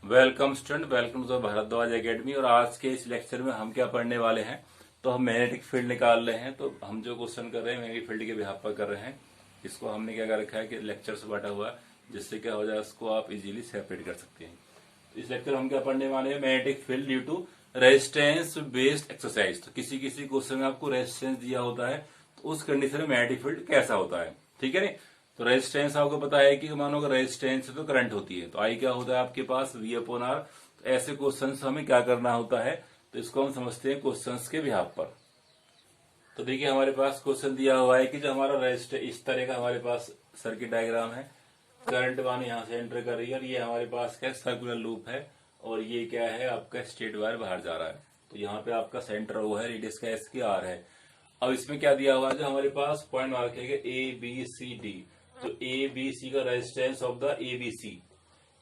Welcome student, welcome to Bhardwaj academy. और आज के इस लेक्चर में हम क्या पढ़ने वाले हैं, तो हम मैग्नेटिक फील्ड निकाल रहे हैं। तो हम जो क्वेश्चन कर रहे हैं मैग्नेटिक फील्ड के बिहाफ पर कर रहे हैं। इसको हमने क्या कर रखा है कि लेक्चर से बांटा हुआ है, जिससे क्या हो जाए उसको आप इजीली सेपरेट कर सकते हैं। तो इस लेक्चर में हम क्या पढ़ने वाले हैं, magnetic field due to resistance based exercise. तो किसी किसी क्वेश्चन में आपको रेजिस्टेंस दिया होता है, तो उस कंडीशन में मैग्नेटिक फील्ड कैसा होता है, ठीक है। नहीं तो रेजिस्टेंस आपको पता है कि मानो अगर रेजिस्टेंस है तो करंट होती है, तो आई क्या होता है आपके पास V अपॉन R। तो ऐसे क्वेश्चंस हमें क्या करना होता है, तो इसको हम समझते हैं क्वेश्चंस के बिहाफ पर। तो देखिए हमारे पास क्वेश्चन दिया हुआ है कि जो हमारा रेजिस्टेंस इस तरह का हमारे पास सर्किट डायग्राम है। करंट वन यहाँ से एंटर कर रही है और ये हमारे पास क्या सर्कुलर लूप है, और ये क्या है आपका स्ट्रेट वायर बाहर जा रहा है। तो यहाँ पे आपका सेंटर O है, रेडियस का S की R है। अब इसमें क्या दिया हुआ है, जो हमारे पास पॉइंट मार्क है ABCD। तो ABC का resistance of the ABC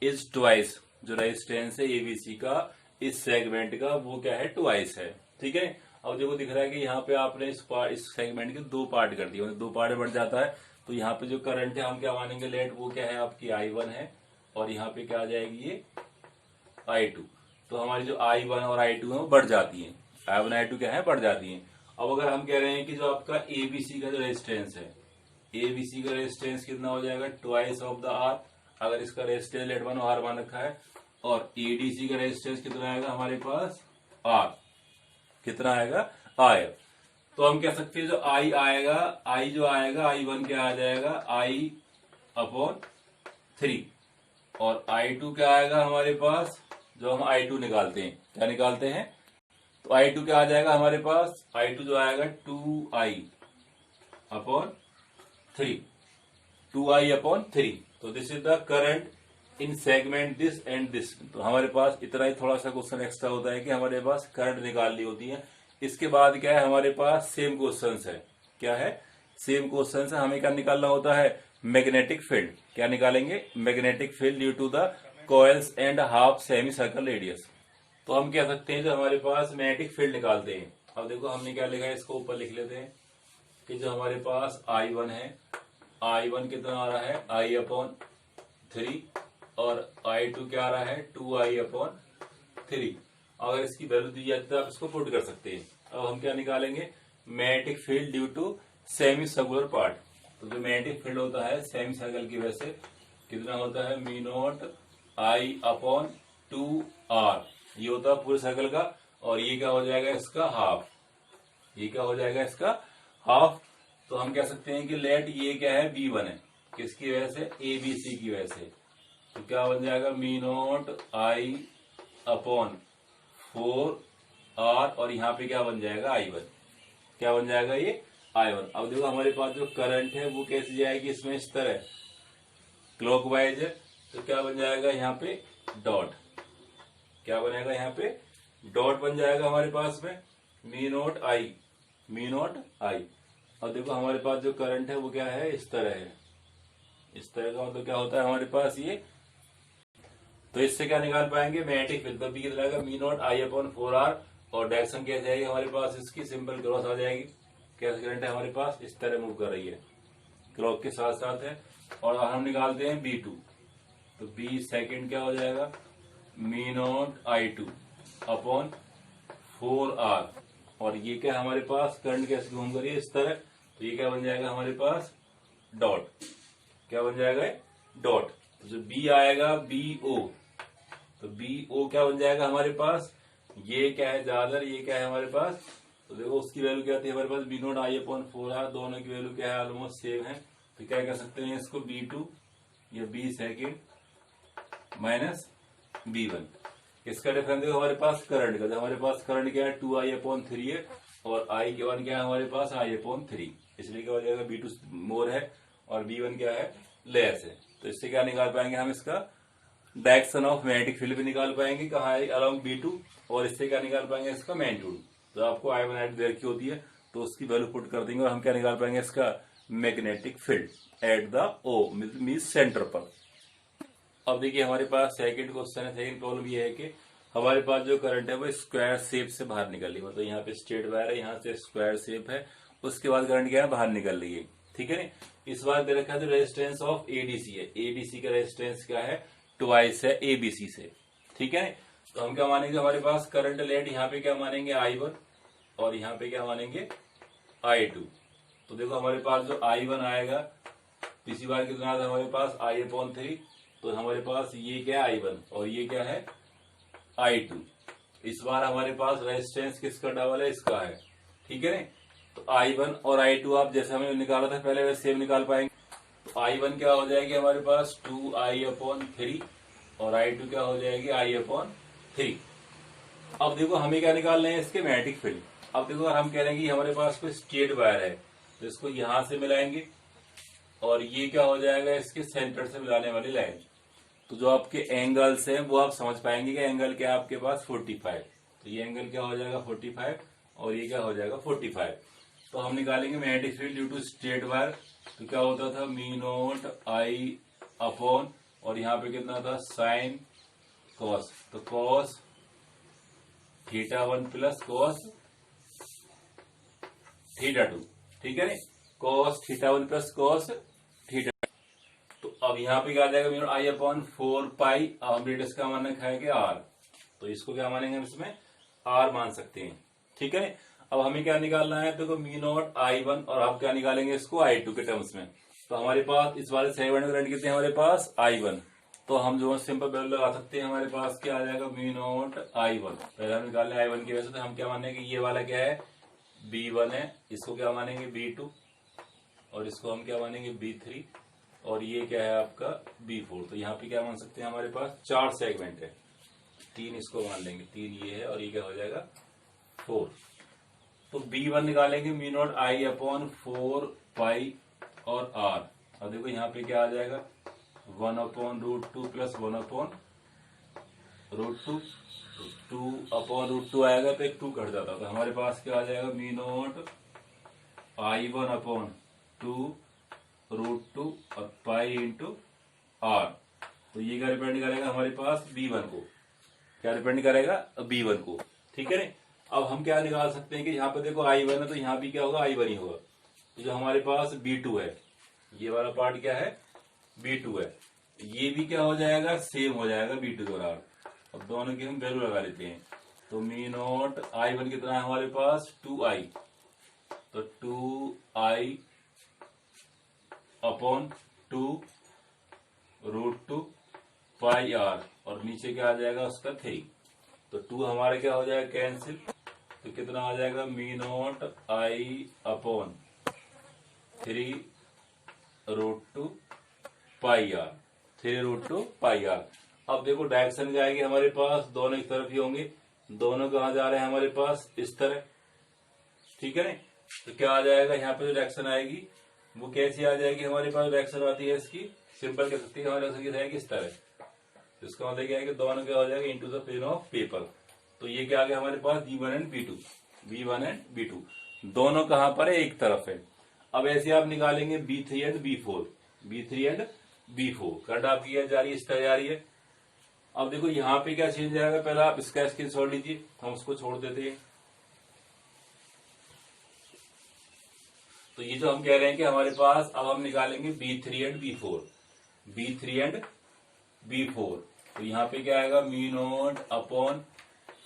is twice. जो रेजिस्टेंस है ABC का इस सेगमेंट का वो क्या है, ट्वाइस है, ठीक है। अब देखो दिख रहा है कि यहाँ पे आपने इस सेगमेंट के दो पार्ट कर दिए, मतलब दो पार्ट बढ़ जाता है। तो यहाँ पे जो करंट है हम क्या मानेंगे, लेट वो क्या है आपकी I1 है, और यहाँ पे क्या आ जाएगी ये I2। तो हमारी जो I1 और I2 है वो बढ़ जाती है, I1 I2 क्या है बढ़ जाती है। अब अगर हम कह रहे हैं कि जो आपका ABC का जो रेजिस्टेंस है, ABC का रेजिस्टेंस कितना हो जाएगा, ट्वाइस ऑफ द R। अगर इसका रेजिस्टेंस लेट वन R मान रखा है, और ADC का रेजिस्टेंस कितना आएगा हमारे पास R, कितना आएगा I। तो हम कह सकते हैं जो I आएगा, I जो आएगा I1 क्या आ जाएगा I अपॉन 3, और I2 क्या आएगा हमारे पास, जो हम I2 निकालते हैं, क्या निकालते हैं, तो I2 क्या आ जाएगा हमारे पास, I2 जो आएगा 2I अपॉन 3, 2I अपॉन 3। तो this is the current in segment this and this. तो हमारे पास इतना ही थोड़ा सा क्वेश्चन एक्स्ट्रा होता है कि हमारे पास करंट निकालनी होती है। इसके बाद क्या है हमारे पास सेम क्वेश्चन है, क्या है सेम क्वेश्चन है। हमें क्या निकालना होता है, मैग्नेटिक फील्ड। क्या निकालेंगे, magnetic field due to the coils and half semi circle radius. तो हम कह सकते हैं जो हमारे पास मैग्नेटिक फील्ड निकालते हैं। अब देखो हमने क्या लिखा है, इसको ऊपर लिख लेते हैं कि जो हमारे पास I1 है, I1 कितना आ रहा है I अपॉन 3, और I2 क्या आ रहा है 2I अपॉन 3। अगर इसकी वैल्यू दी जाती है तो आप इसको पुट कर सकते हैं। अब हम क्या निकालेंगे, magnetic field due to semi circular part. तो जो मैग्नेटिक फील्ड होता है सेमी सर्कल की वजह से कितना होता है, me not I upon 2R। ये होता है पूरे सर्कल का, और ये क्या हो जाएगा इसका हाफ, ये क्या हो जाएगा इसका हाफ। तो हम कह सकते हैं कि लेट ये क्या है B1 है, किसकी वजह से, ABC की वजह से। तो क्या बन जाएगा me not I upon 4R, और यहाँ पे क्या बन जाएगा I1, क्या बन जाएगा ये I1। अब देखो हमारे पास जो करंट है वो कैसे जाएगी, इसमें इस तरह क्लॉकवाइज है। तो क्या बन जाएगा यहाँ पे डॉट, क्या बनेगा यहाँ पे डॉट बन जाएगा हमारे पास में me not I, me not I। अब देखो हमारे पास जो करंट है वो क्या है, इस तरह है, इस तरह का मतलब क्या होता है हमारे पास ये। तो इससे क्या निकाल पाएंगे, मैग्नेटिक फील्ड। तो बी कितना आएगा me not I upon 4R, और डायरेक्शन क्या जाएगी हमारे पास, इसकी सिंपल क्रॉस आ जाएगी। कैसे करंट है हमारे पास इस तरह मूव कर रही है, क्लॉक के साथ साथ है। और हम निकालते हैं B2। तो B सेकेंड क्या हो जाएगा, me not I2 upon 4R, और ये क्या हमारे पास करंट कैसे घूम कर रही है इस तरह। तो ये क्या बन जाएगा हमारे पास डॉट, क्या बन जाएगा डॉट। तो जो B आएगा BO, तो BO क्या बन जाएगा हमारे पास, ये क्या है ज्यादा, ये क्या है हमारे पास। तो देखो उसकी वैल्यू क्या थी हमारे पास, B not I upon 4R, दोनों की वैल्यू क्या है ऑलमोस्ट सेम है। तो क्या कह सकते हैं इसको B2 या B सेकेंड माइनस B1। इसका डिफरेंस देखो हमारे पास करंट का, हमारे पास करंट क्या है 2I अपॉन 3 है, और I1 क्या है हमारे पास I अपॉन 3, इसलिए क्या हो जाएगा B2 मोर है और B1 क्या है लेस है। तो इससे क्या निकाल पाएंगे हम, इसका डायरेक्शन ऑफ मैग्नेटिक फील्ड भी निकाल पाएंगे कहाँ है अलोंग B2, और इससे क्या निकाल पाएंगे इसका मैग्नीट्यूड। तो आपको I1 I2 देर की होती है, तो उसकी वैल्यू पुट कर देंगे, और हम क्या निकाल पाएंगे इसका magnetic field at the O mean centre पर। अब देखिए हमारे पास सेकंड क्वेश्चन है, सेकंड प्रॉब्लम ये है कि हमारे पास जो करंट है वो स्क्वायर शेप से बाहर निकल रही है। मतलब यहाँ पे स्ट्रेट वायर है, यहाँ से स्क्वायर शेप है, उसके बाद करंट क्या है बाहर निकल रही है, ठीक है। इस बार दे रखा है तो रेजिस्टेंस ऑफ ADC है, ADC का रेजिस्टेंस क्या है ट्वाइस है ABC से। ठीक है। तो हम क्या मानेंगे, हमारे पास करंट लेट यहाँ पे क्या मानेंगे I1 और यहाँ पे क्या मानेंगे I2। तो देखो हमारे पास जो I1 आएगा, पिछली बार कितना आया था हमारे पास I/3, तो हमारे पास ये क्या है I1 और ये क्या है I2। इस बार हमारे पास रेजिस्टेंस किसका डबल है, इसका है, ठीक है। तो I1 और I2 आप जैसे हमें निकाला था पहले वैसे सेम निकाल पाएंगे। तो I1 क्या हो जाएगी हमारे पास 2I/3 और I2 क्या हो जाएगी I/3। अब देखो हमें क्या निकालना है, इसके मैग्नेटिक फील्ड। अब देखो अगर हम कह रहे हैं कि हमारे पास कोई स्ट्रेट वायर है तो इसको यहां से मिलाएंगे और ये क्या हो जाएगा इसके सेंटर से मिलाने वाली लाइन। तो जो आपके एंगल्स हैं वो आप समझ पाएंगे कि एंगल क्या है आपके पास 45। तो ये एंगल क्या हो जाएगा 45 और ये क्या हो जाएगा 45। तो हम निकालेंगे magnetic field due to straight wire. तो क्या होता था μ0 I अपॉन और यहाँ पे कितना था साइन कॉस, तो कॉस θ1 प्लस कॉस θ2, ठीक है। Cos θ1 plus cos θ। तो अब यहाँ पे क्या आ जाएगा μ0 I अपॉन 4 पाई। अब हम रेडियस का मान रखा है कि r, तो इसको क्या मानेंगे हम इसमें r मान सकते हैं, ठीक है। अब हमें क्या निकालना है, तो μ0 I1 और आप क्या निकालेंगे इसको I2 के टर्म्स में। तो हमारे पास इस वाले 7 करंट कितने हमारे पास I1, तो हम जो सिंपल वैल्यू लगा सकते हैं, हमारे पास क्या आ जाएगा μ0 I1। पहले हम निकालने I1 की वजह से, तो हम क्या मानेंगे ये वाला क्या है B1 है, इसको क्या मानेंगे B2 और इसको हम क्या मानेंगे B3 और ये क्या है आपका B4। तो यहाँ पे क्या मान सकते हैं, हमारे पास 4 सेगमेंट है, 3 इसको मान लेंगे, 3 ये है और ये क्या हो जाएगा 4। तो B1 निकालेंगे μ0 I अपॉन 4 पाई और R। अब देखो यहाँ पे क्या आ जाएगा 1/√2 प्लस 1/√2, 2/√2 आएगा तो एक 2 कट जाता। तो हमारे पास क्या आ जाएगा μ0 I1 अपॉन 2√2 और पाई इंटू R। तो ये क्या रिप्रेजेंट करेगा हमारे पास B1 को, क्या रिप्रेजेंट करेगा B1 को, ठीक है। अब हम क्या निकाल सकते हैं कि यहाँ पे देखो I1 है तो यहाँ भी क्या होगा I1 ही होगा। तो जो हमारे पास B2 है, ये वाला पार्ट क्या है B2 है, ये भी क्या हो जाएगा सेम हो जाएगा B2 के बराबर। अब दोनों की हम वैल्यू लगा लेते हैं। तो μ0 I1 कितना है हमारे पास 2I, तो 2I अपॉन 2√2 पाई R और नीचे क्या आ जाएगा उसका 3। तो 2 हमारे क्या हो जाएगा कैंसिल, तो कितना आ जाएगा μ0 I upon 3√2 pi R, 3√2 pi R। अब देखो डायरेक्शन क्या आएगी हमारे पास, दोनों एक तरफ ही होंगे, दोनों कहाँ जा रहे हैं हमारे पास इस तरह, ठीक है ना। तो क्या आ जाएगा यहाँ पे जो डायरेक्शन आएगी वो कैसी आ जाएगी, हमारे पास डायरेक्शन आती है इसकी सिंपल कह सकते हैं, हमारे डायरेक्शन की रहेगी इस तरह। तो इसका मतलब क्या है कि दोनों क्या हो जाएगा into the plane of paper. तो ये क्या आ गया हमारे पास B1 and B2, B1 and B2 दोनों कहां पर है एक तरफ है। अब ऐसे आप निकालेंगे B3 and B4, B3 and B4 current आपकी जा रही है इस तरह जा रही है। अब देखो यहाँ पे क्या चेंज आएगा, पहले आप इसका स्क्रीनशॉट लीजिए, हम उसको छोड़ देते हैं। तो ये जो हम कह रहे हैं कि हमारे पास अब हम निकालेंगे B3 and B4, B3 and B4। तो यहाँ पे क्या आएगा μ0 अपॉन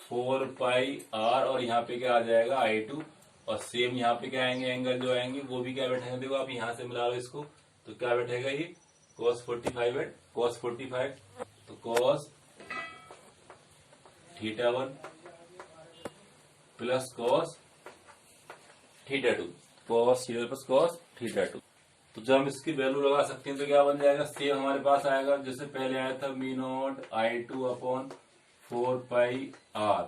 4 पाई R और यहाँ पे क्या आ जाएगा I2 और सेम यहाँ पे क्या आएंगे एंगल जो आएंगे वो भी क्या बैठेंगे, देखो आप यहाँ से मिला लो इसको, तो क्या बैठेगा ये cos 45 एंड cos 45। तो cos θ1 plus cos θ2, cos θ1 plus cos θ2। तो जब हम इसकी वैल्यू लगा सकते हैं तो क्या बन जाएगा, सेम हमारे पास आएगा जैसे पहले आया था μ0 I2 अपॉन 4 पाई R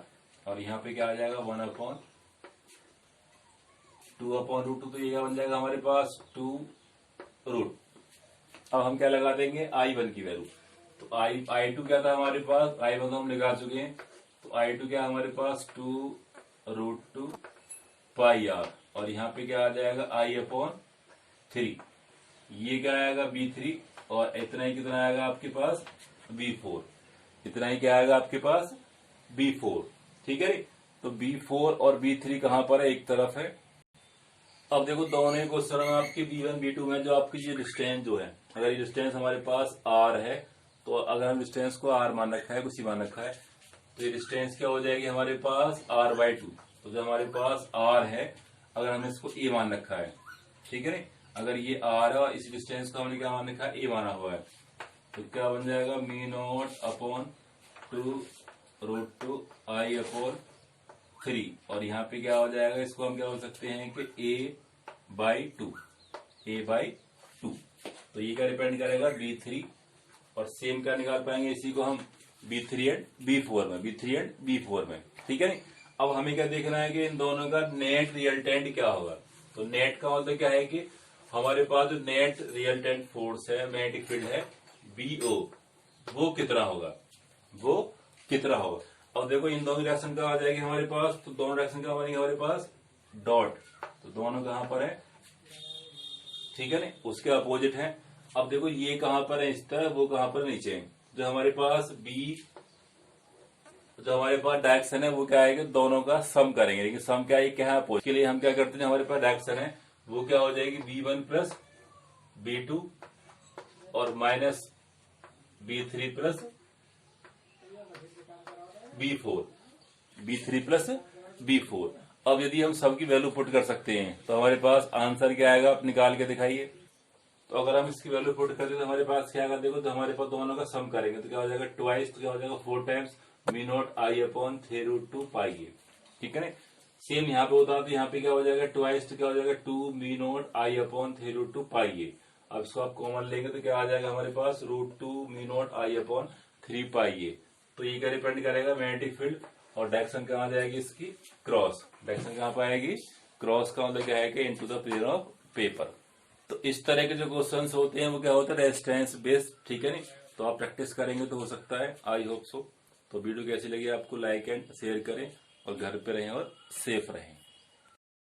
और यहाँ पे क्या आ जाएगा 1/2/√2। तो ये क्या बन जाएगा हमारे पास 2√। अब हम क्या लगा देंगे I1 की वैल्यू। तो I2 क्या था हमारे पास, I1 तो हम लगा चुके हैं, तो I2 क्या हमारे पास 2√2 पाई R और यहाँ पे क्या आ जाएगा I/3। ये क्या आएगा B3 और इतना ही कितना आएगा आपके पास B4, इतना ही क्या आएगा आपके पास B4, ठीक है। तो B4 और B3 कहां पर है, एक तरफ है। अब देखो दोनों ही क्वेश्चन में आपके B1 B2 में जो आपकी ये डिस्टेंस जो है, अगर ये डिस्टेंस हमारे पास R है तो अगर हम डिस्टेंस को r मान रखा है, कुछ मान रखा है, तो ये डिस्टेंस क्या हो जाएगी हमारे पास r/2। तो जो हमारे पास r है, अगर हमने इसको a मान रखा है, ठीक है ना, अगर ये r है और इस डिस्टेंस को हमने क्या मान रखा है, a माना हुआ है, तो क्या बन जाएगा μ0/2√2i/3। और यहाँ पे क्या हो जाएगा, इसको हम क्या बोल सकते हैं कि a/2। तो ये क्या डिपेंड करेगा b3, और सेम क्या निकाल पाएंगे इसी को हम b3 एंड b4 में, ठीक है नहीं। अब हमें क्या देखना है कि इन दोनों का नेट रिजल्टेंट क्या होगा। तो नेट का मतलब क्या है कि हमारे पास जो नेट रिजल्टेंट फोर्स है, मैग्नेटिक फील्ड है BO, वो कितना होगा। अब देखो इन दोनों डायरेक्शन का आ जाएगी हमारे पास, तो दोनों डायरेक्शन का बनेगा हमारे पास डॉट, तो दोनों कहां पर है, ठीक है ना, उसके अपोजिट है। अब देखो ये कहां पर है, इस तरह, वो कहां पर नीचे है। जो हमारे पास डायरेक्शन है वो क्या है कि दोनों का सम करेंगे, लेकिन सम क्या है, क्या है अपोजिट। के लिए हम क्या करते हैं, हमारे पास डायरेक्शन है वो क्या हो जाएगी b1 प्लस b2 और माइनस b3 प्लस b4। अब यदि हम सब की वैल्यू पुट कर सकते हैं तो हमारे पास आंसर क्या आएगा, आप निकाल के दिखाइए। तो अगर हम इसकी वैल्यू पुट करते तो हमारे पास क्या आएगा, देखो, तो हमारे पास दोनों का सम करेंगे तो क्या हो जाएगा ट्वाइस, तो क्या हो जाएगा 4 टाइम्स μ0I/3√2π, ठीक है ना। सेम यहाँ पे होता है, तो यहाँ पे क्या हो जाएगा ट्वाइस, तो क्या हो जाएगा 2 μ0I/3√2π। अब इसको आप कॉमन लेंगे तो क्या आ जाएगा हमारे पास √2 μ0I/3π। तो ये क्या डिपेंड करेगा, मैग्नेटिक फील्ड, और डायरेक्शन कहाँ जाएगी इसकी, क्रॉस। डायरेक्शन कहाँ पाएगी, क्रॉस का मतलब क्या है कि into the plane of paper. तो इस तरह के जो क्वेश्चंस होते हैं वो क्या होता है, रेजिस्टेंस बेस्ड, ठीक है नहीं। तो आप प्रैक्टिस करेंगे तो हो सकता है, आई होप सो। तो वीडियो कैसी लगी आपको, लाइक एंड शेयर करें, और घर पे रहें और सेफ रहें।